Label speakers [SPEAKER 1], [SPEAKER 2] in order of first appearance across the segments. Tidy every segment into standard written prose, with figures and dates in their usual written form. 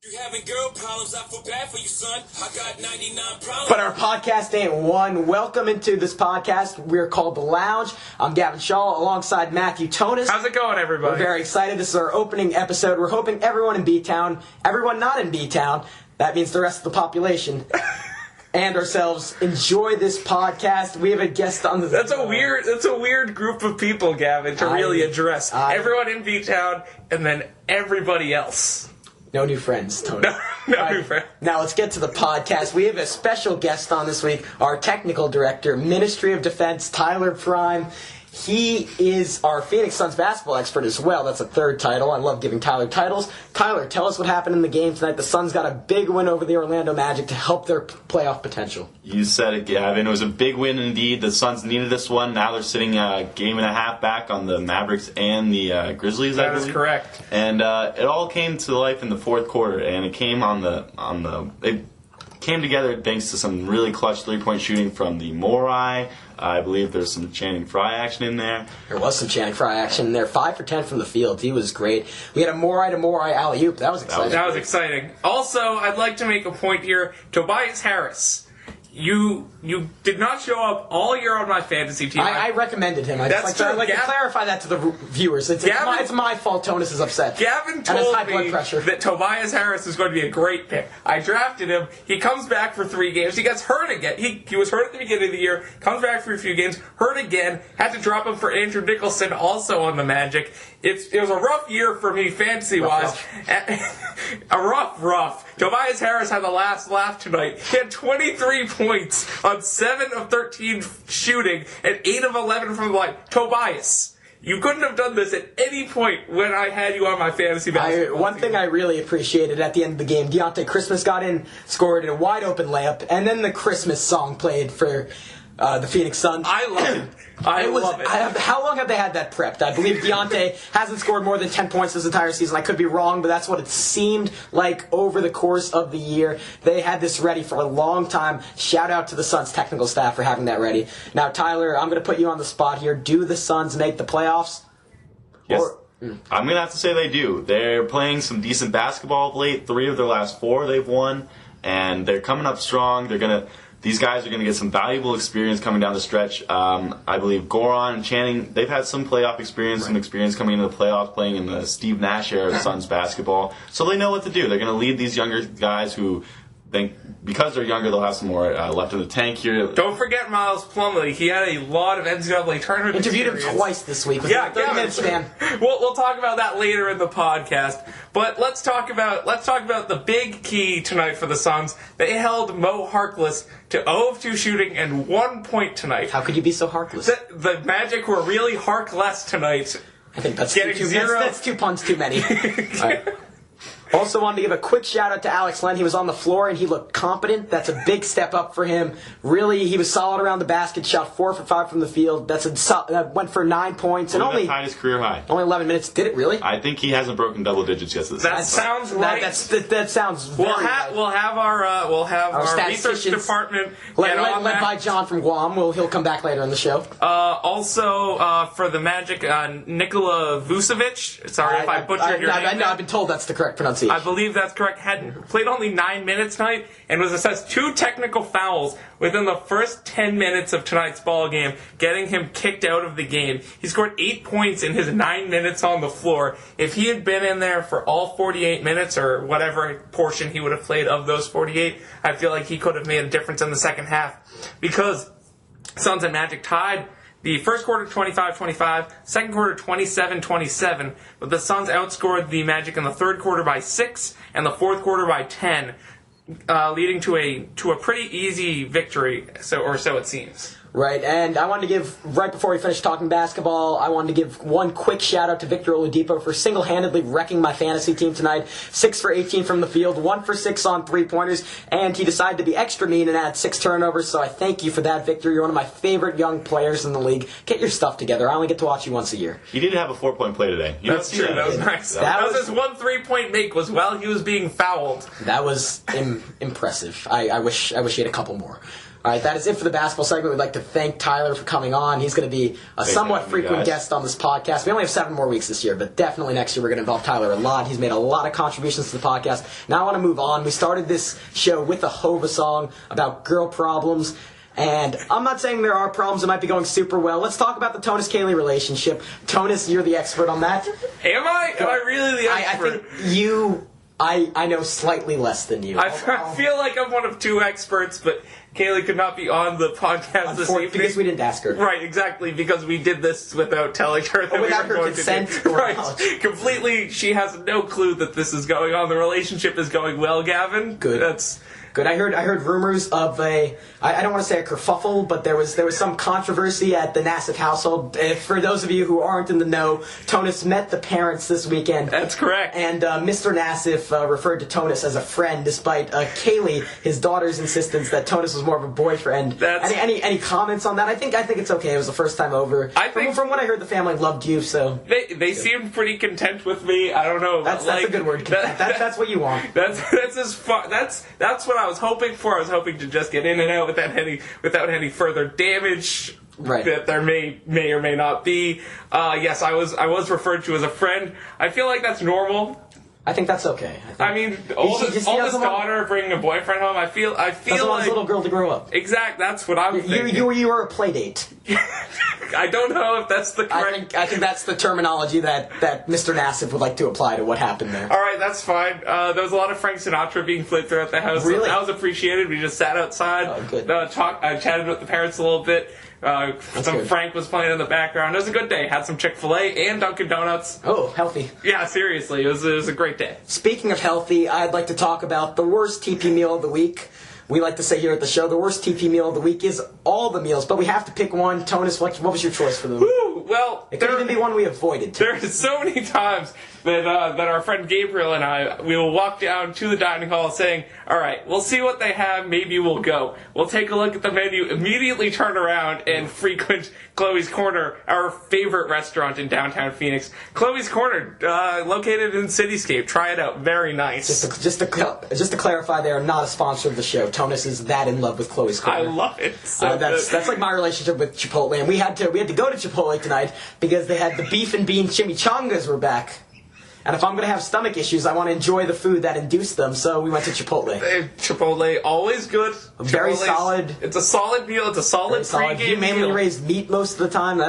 [SPEAKER 1] You having girl problems? I feel bad for you, son. I got 99 problems.
[SPEAKER 2] But our podcast ain't one. Welcome into this podcast. We're called The Lounge. I'm Gavin Shaw alongside Matthew Tonis.
[SPEAKER 3] How's it going, everybody?
[SPEAKER 2] We're very excited. This is our opening episode. We're hoping everyone in B-Town, everyone not in B-Town, that means the rest of the population, and ourselves enjoy this podcast. We have a guest on the...
[SPEAKER 3] That's a weird group of people, Gavin, to really address. Everyone in B-Town and then everybody else.
[SPEAKER 2] No new friends, Tony.
[SPEAKER 3] No new friends.
[SPEAKER 2] Now let's get to the podcast. We have a special guest on this week, our technical director, Ministry of Defense, Tyler Prime. He is our Phoenix Suns basketball expert as well. That's a third title. I love giving Tyler titles. Tyler, tell us what happened in the game tonight. The Suns got a big win over the Orlando Magic to help their playoff potential.
[SPEAKER 4] You said it, Gavin. It was a big win indeed. The Suns needed this one. Now they're sitting a game and a half back on the Mavericks and the Grizzlies, I believe.
[SPEAKER 3] That is correct.
[SPEAKER 4] And it all came to life in the fourth quarter, and it came it came together thanks to some really clutch three-point shooting from the Morai. I believe there's some Channing Frye action in there.
[SPEAKER 2] There was some Channing Frye action in there. 5 for 10 from the field. He was great. We had a Morai to Morai alley-oop. That was exciting.
[SPEAKER 3] That was exciting. Also, I'd like to make a point here. Tobias Harris. You did not show up all year on my fantasy team.
[SPEAKER 2] I recommended him. I'd like to clarify that to the viewers. It's my fault Tonis is upset.
[SPEAKER 3] Gavin told me that Tobias Harris is going to be a great pick. I drafted him. He comes back for 3 games. He gets hurt again. He was hurt at the beginning of the year, comes back for a few games, hurt again, had to drop him for Andrew Nicholson also on the Magic. It was a rough year for me fantasy-wise. A rough. Tobias Harris had the last laugh tonight. He had 23 points on 7 of 13 shooting and 8 of 11 from the line. Tobias, you couldn't have done this at any point when I had you on my fantasy basketball
[SPEAKER 2] One thing I really appreciated at the end of the game, Deontay Christmas got in, scored a wide-open layup, and then the Christmas song played for the Phoenix Suns.
[SPEAKER 3] I love it. I love it.
[SPEAKER 2] How long have they had that prepped? I believe Deontay hasn't scored more than 10 points this entire season. I could be wrong, but that's what it seemed like over the course of the year. They had this ready for a long time. Shout out to the Suns technical staff for having that ready. Now, Tyler, I'm going to put you on the spot here. Do the Suns make the playoffs?
[SPEAKER 4] Yes. I'm going to have to say they do. They're playing some decent basketball of late. 3 of their last 4 they've won, and they're coming up strong. These guys are going to get some valuable experience coming down the stretch. I believe Goran and Channing, they've had some playoff experience, some experience coming into the playoffs, playing in the Steve Nash era of Suns basketball. So they know what to do. They're going to lead these younger guys who think because they're younger, they'll have some more left in the tank here.
[SPEAKER 3] Don't forget Miles Plumlee. He had a lot of NCAA tournament
[SPEAKER 2] Interviewed
[SPEAKER 3] experience.
[SPEAKER 2] him twice this week.
[SPEAKER 3] Yeah,
[SPEAKER 2] 30 minutes, man.
[SPEAKER 3] We'll talk about that later in the podcast. But let's talk about the big key tonight for the Suns. They held Mo Harkless to 0 of 2 shooting and 1 point tonight.
[SPEAKER 2] How could you be so heartless?
[SPEAKER 3] The Magic were really Harkless tonight.
[SPEAKER 2] I think that's that's 2 puns too many. All right. Also wanted to give a quick shout-out to Alex Len. He was on the floor, and he looked competent. That's a big step up for him. Really, he was solid around the basket, shot 4 for 5 from the field. That went for 9 points. And only
[SPEAKER 4] tied his career high.
[SPEAKER 2] Only 11 minutes. Did it really?
[SPEAKER 4] I think he hasn't broken double digits yet this season.
[SPEAKER 3] That sounds right.
[SPEAKER 2] That sounds very right.
[SPEAKER 3] We'll have our research department
[SPEAKER 2] led by John from Guam. He'll come back later in the show.
[SPEAKER 3] Also, for the Magic, Nikola Vucevic. Sorry if I butchered your name.
[SPEAKER 2] No, I've been told that's the correct pronunciation.
[SPEAKER 3] I believe that's correct. Had played only 9 minutes tonight and was assessed 2 technical fouls within the first 10 minutes of tonight's ball game, getting him kicked out of the game. He scored 8 points in his 9 minutes on the floor. If he had been in there for all 48 minutes or whatever portion he would have played of those 48, I feel like he could have made a difference in the second half because Suns and Magic tied. The first quarter 25-25, second quarter 27-27, but the Suns outscored the Magic in the third quarter by 6 and the fourth quarter by 10, leading to a pretty easy victory, so it seems.
[SPEAKER 2] Right, and I wanted to give, right before we finish talking basketball, I wanted to give one quick shout-out to Victor Oladipo for single-handedly wrecking my fantasy team tonight. 6 for 18 from the field, 1 for 6 on three-pointers, and he decided to be extra mean and add 6 turnovers, so I thank you for that, Victor. You're one of my favorite young players in the league. Get your stuff together. I only get to watch you once a year.
[SPEAKER 4] He did have a 4-point play today.
[SPEAKER 3] That's true. That was nice. That was his 1 3-point make was while he was being fouled.
[SPEAKER 2] That was impressive. I wish he had a couple more. All right, that is it for the basketball segment. We'd like to thank Tyler for coming on. He's going to be a somewhat frequent guest on this podcast. We only have 7 more weeks this year, but definitely next year we're going to involve Tyler a lot. He's made a lot of contributions to the podcast. Now I want to move on. We started this show with a Hova song about girl problems. And I'm not saying there are problems that might be going super well. Let's talk about the Tonis-Kaylee relationship. Tonis, you're the expert on that.
[SPEAKER 3] Am I? Am I really the expert?
[SPEAKER 2] I think you... I know slightly less than you.
[SPEAKER 3] I feel like I'm one of 2 experts, but Kaylee could not be on the podcast this evening.
[SPEAKER 2] Because we didn't ask her.
[SPEAKER 3] Right, exactly, because we did this without telling her that
[SPEAKER 2] without
[SPEAKER 3] we were
[SPEAKER 2] her
[SPEAKER 3] going
[SPEAKER 2] consent
[SPEAKER 3] to do.
[SPEAKER 2] or
[SPEAKER 3] Right,
[SPEAKER 2] knowledge.
[SPEAKER 3] completely, she has no clue that this is going on. The relationship is going well, Gavin.
[SPEAKER 2] Good.
[SPEAKER 3] That's...
[SPEAKER 2] Good. I heard rumors of I don't want to say a kerfuffle, but there was some controversy at the Nassif household. For those of you who aren't in the know, Tonis met the parents this weekend.
[SPEAKER 3] That's correct.
[SPEAKER 2] And Mr. Nassif referred to Tonis as a friend, despite Kaylee, his daughter's insistence that Tonis was more of a boyfriend. Any comments on that? I think it's okay. It was the first time over. From what I heard, the family loved you, so
[SPEAKER 3] they seemed pretty content with me. I don't know.
[SPEAKER 2] That's a good word. That's what you want.
[SPEAKER 3] That's as far. That's what I was hoping for. I was hoping to just get in and out without any further damage that there may or may not be. Yes, I was referred to as a friend. I feel like that's normal.
[SPEAKER 2] I think that's okay.
[SPEAKER 3] I mean, oldest daughter bringing a boyfriend home. I feel
[SPEAKER 2] doesn't want his little girl to grow up.
[SPEAKER 3] Exactly. That's what I'm thinking.
[SPEAKER 2] You were a play date.
[SPEAKER 3] I don't know if that's the correct...
[SPEAKER 2] I think that's the terminology that Mr. Nassif would like to apply to what happened there.
[SPEAKER 3] All right, that's fine. There was a lot of Frank Sinatra being played throughout the house.
[SPEAKER 2] Really?
[SPEAKER 3] That was appreciated. We just sat outside.
[SPEAKER 2] Oh, good.
[SPEAKER 3] I chatted with the parents a little bit.
[SPEAKER 2] Good.
[SPEAKER 3] Frank was playing in the background. It was a good day. Had some Chick-fil-A and Dunkin' Donuts.
[SPEAKER 2] Oh, healthy.
[SPEAKER 3] Yeah, seriously. It was a great day.
[SPEAKER 2] Speaking of healthy, I'd like to talk about the worst TP meal of the week. We like to say here at the show, the worst TP meal of the week is all the meals, but we have to pick one. Tonis, what was your choice for the week?
[SPEAKER 3] Well,
[SPEAKER 2] it could even be one we avoided.
[SPEAKER 3] There's so many times that our friend Gabriel and we will walk down to the dining hall saying, all right, we'll see what they have, maybe we'll go. We'll take a look at the menu, immediately turn around and frequent Chloe's Corner, our favorite restaurant in downtown Phoenix. Chloe's Corner, located in Cityscape. Try it out. Very nice.
[SPEAKER 2] Just to clarify, they are not a sponsor of the show. Tonis is that in love with Chloe's Corner.
[SPEAKER 3] I love it.
[SPEAKER 2] That's like my relationship with Chipotle, and we had to go to Chipotle tonight because they had the beef and bean chimichangas were back. And if I'm going to have stomach issues, I want to enjoy the food that induced them, so we went to Chipotle.
[SPEAKER 3] Chipotle, always good.
[SPEAKER 2] Very solid.
[SPEAKER 3] It's a solid meal. It's a solid pregame meal.
[SPEAKER 2] You mainly raised meat most of the time.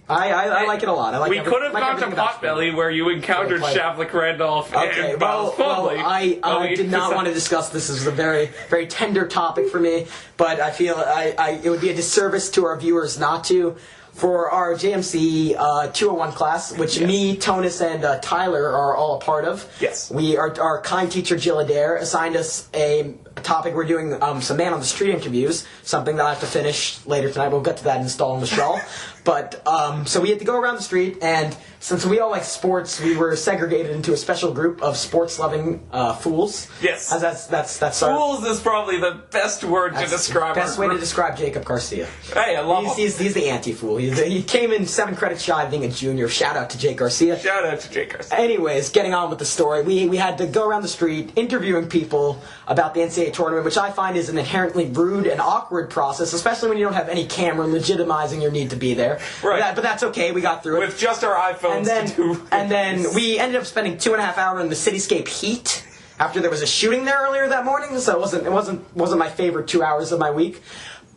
[SPEAKER 2] I like it a lot.
[SPEAKER 3] We could have gone to Potbelly, where you encountered Shavlik Randolph and Miles Plumlee.
[SPEAKER 2] I did not want to discuss this. This is a very, very tender topic for me, but I feel it would be a disservice to our viewers not to. For our JMC 201 class, which me, Tonis, and Tyler are all a part of.
[SPEAKER 3] Yes.
[SPEAKER 2] Our kind teacher, Jill Adair, assigned us a topic. We're doing some man-on-the-street interviews, something that I have to finish later tonight. We'll get to that install in the show. But, so we had to go around the street, and since we all like sports, we were segregated into a special group of sports-loving fools.
[SPEAKER 3] Yes.
[SPEAKER 2] That's
[SPEAKER 3] fools is probably the best word to describe.
[SPEAKER 2] Best way to describe Jacob Garcia.
[SPEAKER 3] Hey, I love him.
[SPEAKER 2] He's the anti-fool. He came in 7 credits shy of being a junior. Shout out to Jake Garcia.
[SPEAKER 3] Shout out to Jake Garcia.
[SPEAKER 2] Anyways, getting on with the story, we had to go around the street interviewing people about the NCAA tournament, which I find is an inherently rude and awkward process, especially when you don't have any camera legitimizing your need to be there.
[SPEAKER 3] Right.
[SPEAKER 2] But that's okay. We got through it.
[SPEAKER 3] With just our iPhones
[SPEAKER 2] and then we ended up spending 2.5 hours in the Cityscape heat after there was a shooting there earlier that morning, so it wasn't my favorite 2 hours of my week.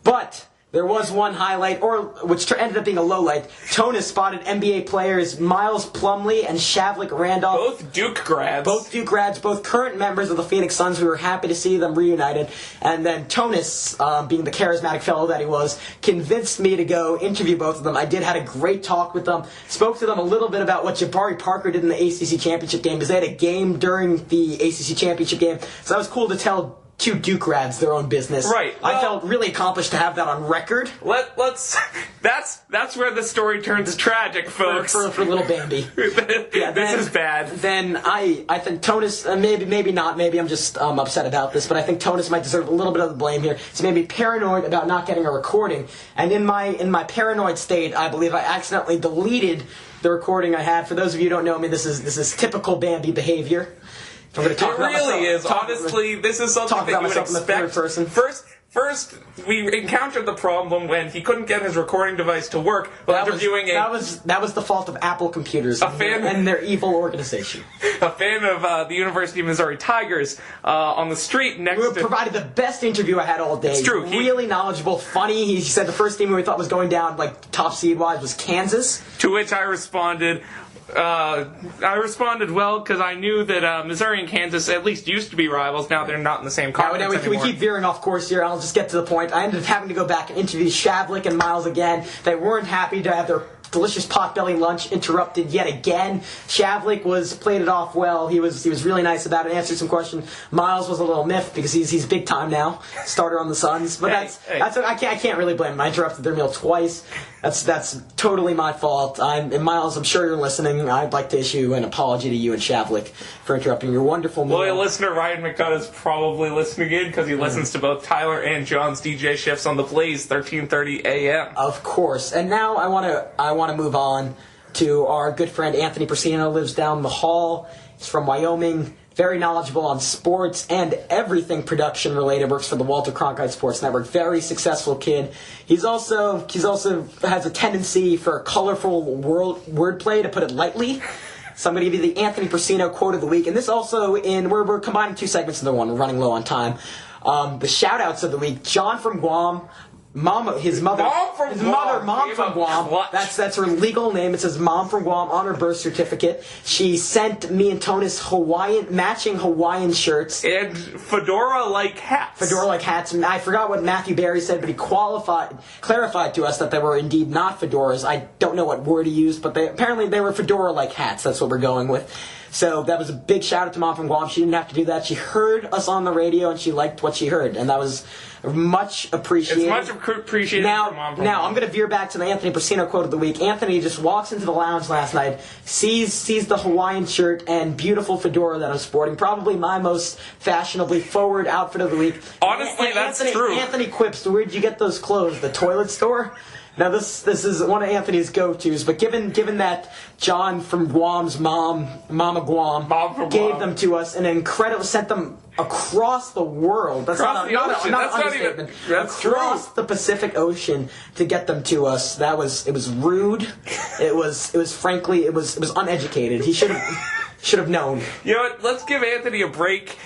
[SPEAKER 2] But there was one highlight, which ended up being a low light. Tonis spotted NBA players Miles Plumlee and Shavlik Randolph.
[SPEAKER 3] Both Duke grads.
[SPEAKER 2] Both current members of the Phoenix Suns. We were happy to see them reunited. And then Tonis, being the charismatic fellow that he was, convinced me to go interview both of them. I had a great talk with them. Spoke to them a little bit about what Jabari Parker did in the ACC Championship game, because they had a game during the ACC Championship game. So that was cool to tell 2 Duke grads their own business.
[SPEAKER 3] Right. Well,
[SPEAKER 2] I felt really accomplished to have that on record.
[SPEAKER 3] That's where the story turns tragic, folks.
[SPEAKER 2] For little Bambi.
[SPEAKER 3] This is bad.
[SPEAKER 2] Then I think Tonis, maybe not, maybe I'm just upset about this, but I think Tonis might deserve a little bit of the blame here. He's made me paranoid about not getting a recording, and in my paranoid state, I believe I accidentally deleted the recording I had. For those of you who don't know me, this is typical Bambi behavior. I'm going to talk
[SPEAKER 3] it really is. Honestly, this is something that you would expect. First, we encountered the problem when he couldn't get his recording device to work while interviewing
[SPEAKER 2] that was the fault of Apple computers and their evil organization.
[SPEAKER 3] A fan of the University of Missouri Tigers on the street next to...
[SPEAKER 2] provided the best interview I had all day.
[SPEAKER 3] It's true.
[SPEAKER 2] Really knowledgeable, funny. He said the first team we thought was going down, like, top seed-wise was Kansas.
[SPEAKER 3] To which I responded... well because I knew that Missouri and Kansas at least used to be rivals. Now they're not in the same conference anymore.
[SPEAKER 2] We keep veering off course here. I'll just get to the point. I ended up having to go back and interview Shavlik and Miles again. They weren't happy to have their delicious potbelly lunch interrupted yet again. Shavlik played it off well. He was really nice about it, answered some questions. Miles was a little miffed because he's big time now, starter on the Suns. But I can't really blame him. I interrupted their meal twice. That's totally my fault. And Miles, I'm sure you're listening. I'd like to issue an apology to you and Shavlik for interrupting your wonderful meal.
[SPEAKER 3] Loyal listener Ryan McCutt is probably listening in because he listens to both Tyler and John's DJ shifts on the Blaze 13:30 a.m.
[SPEAKER 2] Of course. And now I want to move on to our good friend Anthony Persino. Lives down the hall. He's from Wyoming. Very knowledgeable on sports and everything production related. Works for the Walter Cronkite Sports Network. Very successful kid. He's also has a tendency for colorful wordplay, to put it lightly. So I'm going to give you the Anthony Persino quote of the week, and this also we're combining two segments into one. We're running low on time. The shout outs of the week: John from Guam. Mom from Guam. That's her legal name. It says Mom from Guam on her birth certificate. She sent me and Tonis matching Hawaiian shirts
[SPEAKER 3] and fedora-like hats.
[SPEAKER 2] I forgot what Matthew Barry said, but he clarified to us that they were indeed not fedoras. I don't know what word he used, but apparently they were fedora-like hats. That's what we're going with. So that was a big shout out to Mom from Guam. She didn't have to do that. She heard us on the radio and she liked what she heard, and that was much appreciated.
[SPEAKER 3] It's much appreciated from Mom from Guam.
[SPEAKER 2] Now I'm going to veer back to the Anthony Persino quote of the week. Anthony just walks into the lounge last night, sees the Hawaiian shirt and beautiful fedora that I'm sporting. Probably my most fashionably forward outfit of the week.
[SPEAKER 3] Honestly, that's true.
[SPEAKER 2] Anthony quips, "Where'd you get those clothes? The toilet store?" Now this is one of Anthony's go-tos, but given that John from Guam's Mama Guam, gave them to us, and sent them across the world. That's not an understatement. Across the Pacific Ocean to get them to us. It was rude. It was frankly uneducated. He should have known.
[SPEAKER 3] You know what? Let's give Anthony a break.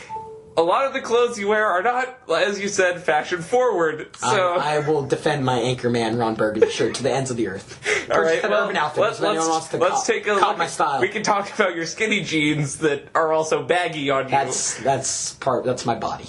[SPEAKER 3] A lot of the clothes you wear are not, as you said, fashion forward. So
[SPEAKER 2] I will defend my Anchorman Ron Burgundy shirt to the ends of the earth.
[SPEAKER 3] All right,
[SPEAKER 2] Urban Outfitters.
[SPEAKER 3] Let's take a look.
[SPEAKER 2] My style.
[SPEAKER 3] We can talk about your skinny jeans that are also baggy on you.
[SPEAKER 2] That's my body.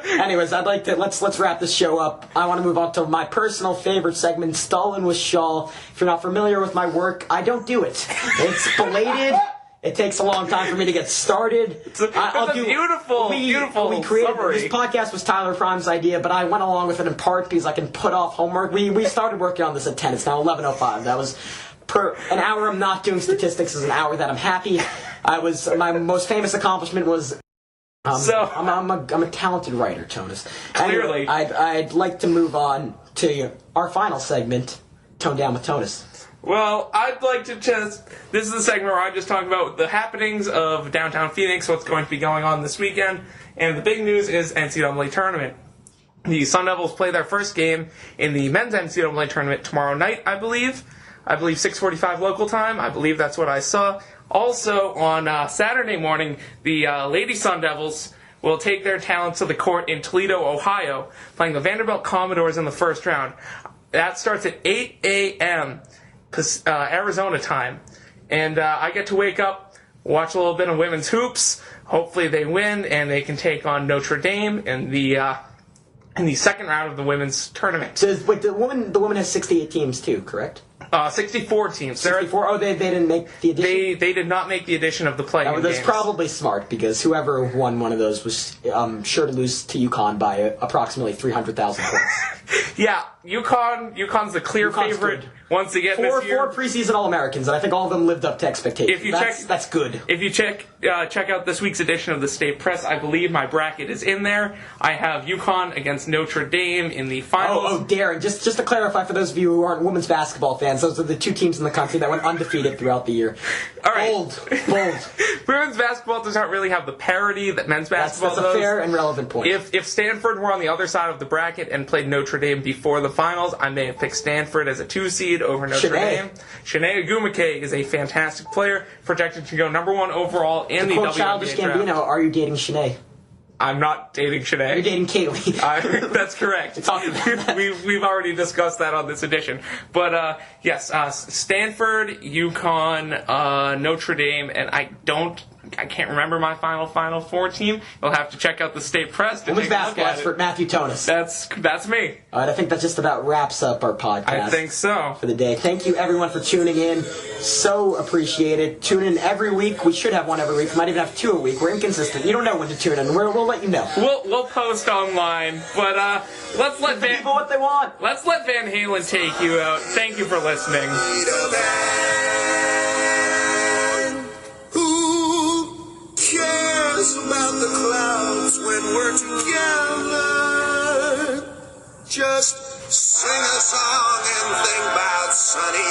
[SPEAKER 2] Anyways, I'd like to let's wrap this show up. I want to move on to my personal favorite segment, Stalin with Shaw. If you're not familiar with my work, I don't do it. It's belated. It takes a long time for me to get started.
[SPEAKER 3] It's a beautiful summary.
[SPEAKER 2] This podcast was Tyler Prime's idea, but I went along with it in part because I can put off homework. We started working on this at 10. It's now 11:05. That was an hour I'm not doing statistics is an hour that I'm happy. My most famous accomplishment was I'm a talented writer, Tonis.
[SPEAKER 3] Clearly.
[SPEAKER 2] Anyway, I'd like to move on to our final segment, Tone Down with Tonis.
[SPEAKER 3] Well, I'd like to this is the segment where I just talk about the happenings of downtown Phoenix, what's going to be going on this weekend, and the big news is NCAA tournament. The Sun Devils play their first game in the men's NCAA tournament tomorrow night, I believe 6:45 local time. I believe that's what I saw. Also, on Saturday morning, the Lady Sun Devils will take their talents to the court in Toledo, Ohio, playing the Vanderbilt Commodores in the first round. That starts at 8 a.m., Arizona time, and I get to wake up, watch a little bit of women's hoops. Hopefully they win and they can take on Notre Dame in the second round of the women's tournament.
[SPEAKER 2] So wait, the woman has 68 teams too, correct?
[SPEAKER 3] 64 teams.
[SPEAKER 2] 64. Oh, they didn't make the addition.
[SPEAKER 3] They did not make the addition of the play-in games.
[SPEAKER 2] That's probably smart because whoever won one of those was sure to lose to UConn by approximately 300,000 points.
[SPEAKER 3] Yeah, UConn's the clear favorite once again this year.
[SPEAKER 2] Four preseason All-Americans, and I think all of them lived up to expectations. That's good.
[SPEAKER 3] If you check out this week's edition of the State Press, I believe my bracket is in there. I have UConn against Notre Dame in the finals.
[SPEAKER 2] Oh, Darren, just to clarify for those of you who aren't women's basketball fans, fans. Those are the two teams in the country that went undefeated throughout the year.
[SPEAKER 3] All right.
[SPEAKER 2] Bold.
[SPEAKER 3] Women's basketball does not really have the parity that men's basketball
[SPEAKER 2] does. That's a fair and relevant point.
[SPEAKER 3] If Stanford were on the other side of the bracket and played Notre Dame before the finals, I may have picked Stanford as a 2 seed over Notre Dame. Shanae Agumake is a fantastic player, projected to go number 1 overall in the WNBA
[SPEAKER 2] Childish
[SPEAKER 3] draft.
[SPEAKER 2] Gambino, are you dating Shanae?
[SPEAKER 3] I'm not dating Shanae.
[SPEAKER 2] You're dating Kaylee.
[SPEAKER 3] That's correct. We've already discussed that on this edition. But yes, Stanford, UConn, Notre Dame, and I can't remember my final 4 team. You'll have to check out the state press to
[SPEAKER 2] Women's
[SPEAKER 3] take a look
[SPEAKER 2] basketball
[SPEAKER 3] at it.
[SPEAKER 2] for Matthew Tonis.
[SPEAKER 3] That's me.
[SPEAKER 2] All right, I think that just about wraps up our podcast.
[SPEAKER 3] I think so.
[SPEAKER 2] For the day. Thank you, everyone, for tuning in. So appreciated. Tune in every week. We should have one every week. We might even have 2 a week. We're inconsistent. You don't know when to tune in. We'll let you know.
[SPEAKER 3] We'll post online, but let's let
[SPEAKER 2] people what they want.
[SPEAKER 3] Let's let Van Halen take you out. Thank you for listening.
[SPEAKER 1] Cares about the clouds when we're together. Just sing a song and think about sunny